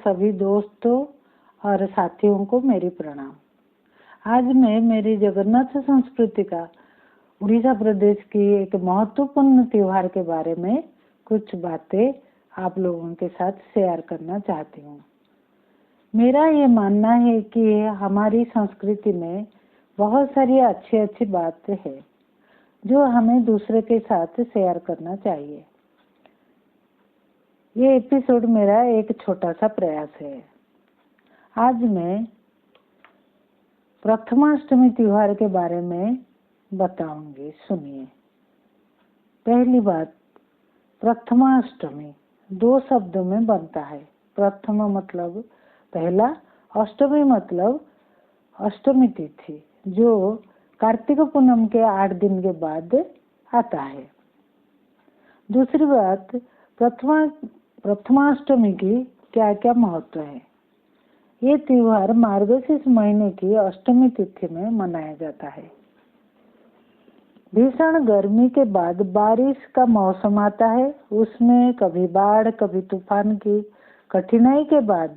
सभी दोस्तों और साथियों को मेरी प्रणाम। आज मैं मेरी जगन्नाथ संस्कृति का उड़ीसा प्रदेश की एक महत्वपूर्ण त्योहार के बारे में कुछ बातें आप लोगों के साथ शेयर करना चाहती हूँ। मेरा ये मानना है कि हमारी संस्कृति में बहुत सारी अच्छी बातें हैं जो हमें दूसरे के साथ शेयर करना चाहिए। ये एपिसोड मेरा एक छोटा सा प्रयास है। आज मैं प्रथमाष्टमी त्योहार के बारे में बताऊंगी, सुनिए। पहली बात, प्रथमाष्टमी 2 शब्दों में बनता है। प्रथम मतलब पहला, अष्टमी मतलब अष्टमी तिथि, जो कार्तिक पूनम के 8 दिन के बाद आता है। दूसरी बात, प्रथमाष्टमी की क्या क्या महत्व है। ये त्योहार मार्गशीर्ष महीने की अष्टमी तिथि में मनाया जाता है। भीषण गर्मी के बाद बारिश का मौसम आता है। उसमें कभी बाढ़, कभी तूफान की कठिनाई के बाद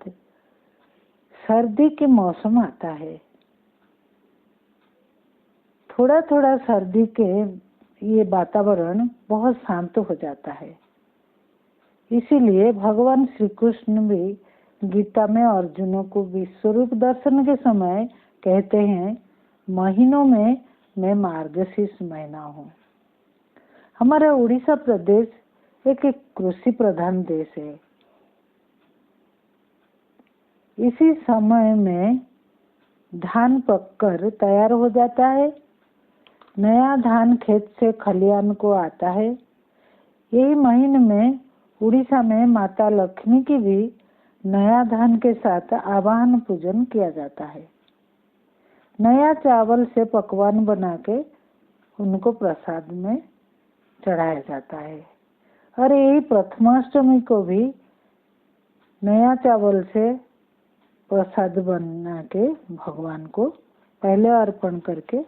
सर्दी के मौसम आता है। थोड़ा थोड़ा सर्दी के ये वातावरण बहुत शांत हो जाता है। इसीलिए भगवान श्री कृष्ण भी गीता में अर्जुनों को विश्वरूप दर्शन के समय कहते हैं, महीनों में मैं मार्गशीर्ष महीना हूँ। हमारा उड़ीसा प्रदेश एक कृषि प्रधान देश है। इसी समय में धान पककर तैयार हो जाता है। नया धान खेत से खलियान को आता है। यही महीने में उड़ीसा में माता लक्ष्मी की भी नया धान के साथ आवाहन पूजन किया जाता है। नया चावल से पकवान बना के उनको प्रसाद में चढ़ाया जाता है। और यही प्रथमाष्टमी को भी नया चावल से प्रसाद बना के भगवान को पहले अर्पण करके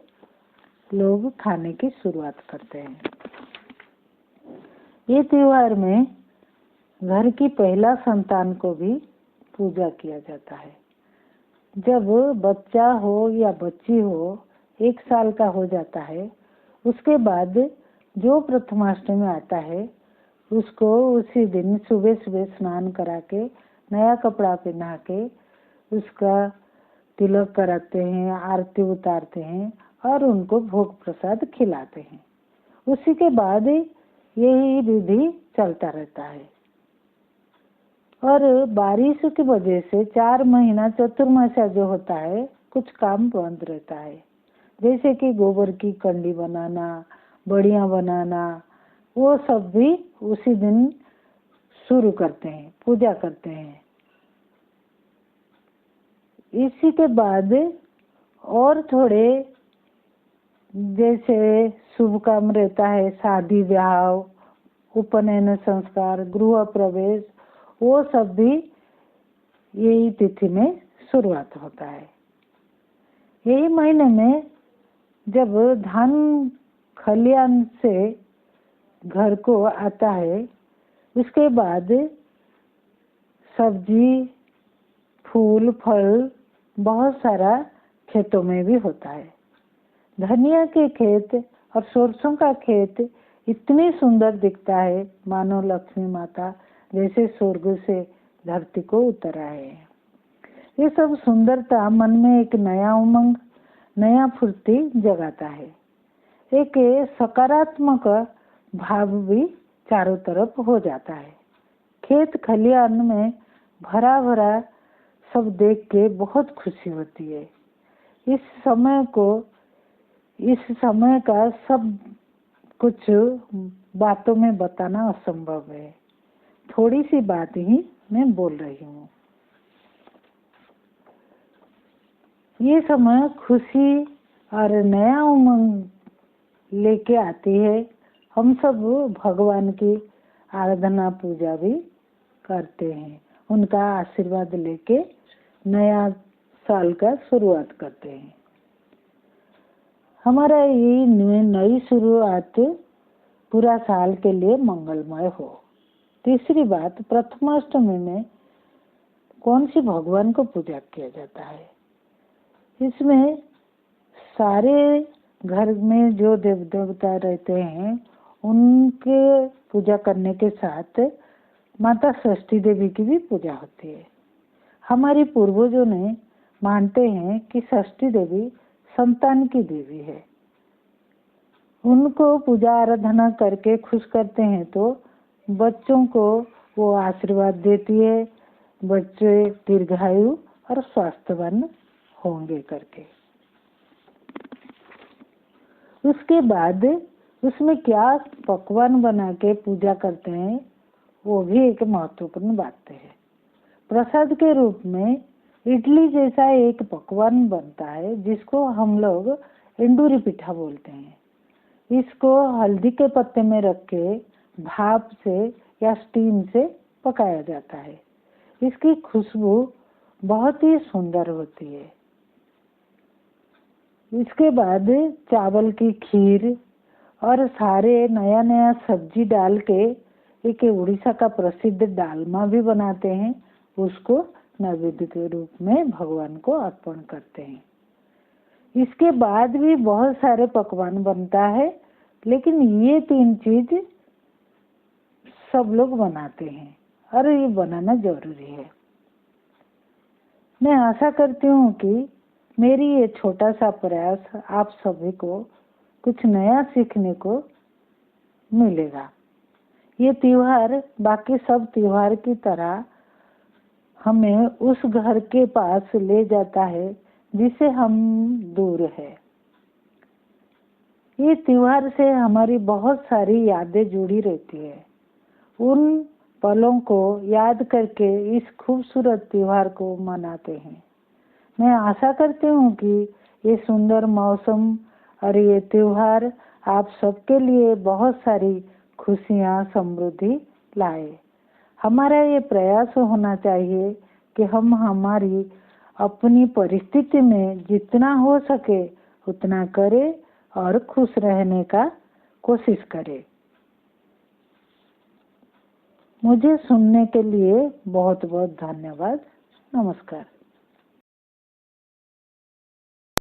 लोग खाने की शुरुआत करते हैं। ये त्योहार में घर की पहला संतान को भी पूजा किया जाता है। जब बच्चा हो या बच्ची हो 1 साल का हो जाता है, उसके बाद जो प्रथमाष्टमी आता है उसको उसी दिन सुबह सुबह स्नान करा के नया कपड़ा पहना के उसका तिलक कराते हैं, आरती उतारते हैं और उनको भोग प्रसाद खिलाते हैं। उसी के बाद यही विधि चलता रहता है। और बारिश की वजह से 4 महीना चतुर्मासा जो होता है, कुछ काम बंद रहता है। जैसे कि गोबर की कंडी बनाना, बड़ियाँ बनाना, वो सब भी उसी दिन शुरू करते हैं, पूजा करते हैं। इसी के बाद और थोड़े जैसे शुभ काम रहता है, शादी ब्याह, उपनयन संस्कार, गृह प्रवेश, वो सब भी यही तिथि में शुरुआत होता है। यही महीने में जब धान खलियान से घर को आता है, उसके बाद सब्जी, फूल, फल बहुत सारा खेतों में भी होता है। धनिया के खेत और सरसों का खेत इतनी सुंदर दिखता है, मानो लक्ष्मी माता जैसे स्वर्ग से धरती को उतर आए हैं। ये सब सुंदरता मन में एक नया उमंग, नया फुर्ती जगाता है। एक सकारात्मक भाव भी चारों तरफ हो जाता है। खेत खलियान में भरा भरा सब देख के बहुत खुशी होती है। इस समय का सब कुछ बातों में बताना असंभव है। थोड़ी सी बात ही मैं बोल रही हूँ। ये समय खुशी और नया उमंग लेके आती है। हम सब भगवान की आराधना पूजा भी करते हैं, उनका आशीर्वाद लेके नया साल का शुरुआत करते हैं। हमारा ये नई शुरुआत पूरा साल के लिए मंगलमय हो। तीसरी बात, प्रथमाष्टमी में कौन सी भगवान को पूजा किया जाता है। इसमें सारे घर में जो देव देवता रहते हैं उनके पूजा करने के साथ माता षष्ठी देवी की भी पूजा होती है। हमारे पूर्वजों ने मानते हैं कि षष्ठी देवी संतान की देवी है। उनको पूजा आराधना करके खुश करते हैं तो बच्चों को वो आशीर्वाद देती है, बच्चे दीर्घायु और स्वास्थ्यवान होंगे करके। उसके बाद उसमें क्या पकवान बना के पूजा करते हैं वो भी एक महत्वपूर्ण बात है। प्रसाद के रूप में इडली जैसा एक पकवान बनता है जिसको हम लोग एंडूरी पिठा बोलते हैं। इसको हल्दी के पत्ते में रख के भाप से या स्टीम से पकाया जाता है। इसकी खुशबू बहुत ही सुंदर होती है। इसके बाद चावल की खीर और सारे नया नया सब्जी डाल के एक उड़ीसा का प्रसिद्ध डालमा भी बनाते हैं, उसको नैवेद्य के रूप में भगवान को अर्पण करते हैं। इसके बाद भी बहुत सारे पकवान बनता है, लेकिन ये 3 चीज सब लोग बनाते हैं और ये बनाना जरूरी है। मैं आशा करती हूँ कि मेरी ये छोटा सा प्रयास आप सभी को कुछ नया सीखने को मिलेगा। ये त्योहार बाकी सब त्योहार की तरह हमें उस घर के पास ले जाता है जिसे हम दूर है। ये त्योहार से हमारी बहुत सारी यादें जुड़ी रहती है। उन पलों को याद करके इस खूबसूरत त्योहार को मनाते हैं। मैं आशा करती हूँ कि ये सुंदर मौसम और ये त्योहार आप सबके लिए बहुत सारी खुशियाँ समृद्धि लाए। हमारा ये प्रयास होना चाहिए कि हम हमारी अपनी परिस्थिति में जितना हो सके उतना करें और खुश रहने का कोशिश करें। मुझे सुनने के लिए बहुत बहुत धन्यवाद। नमस्कार।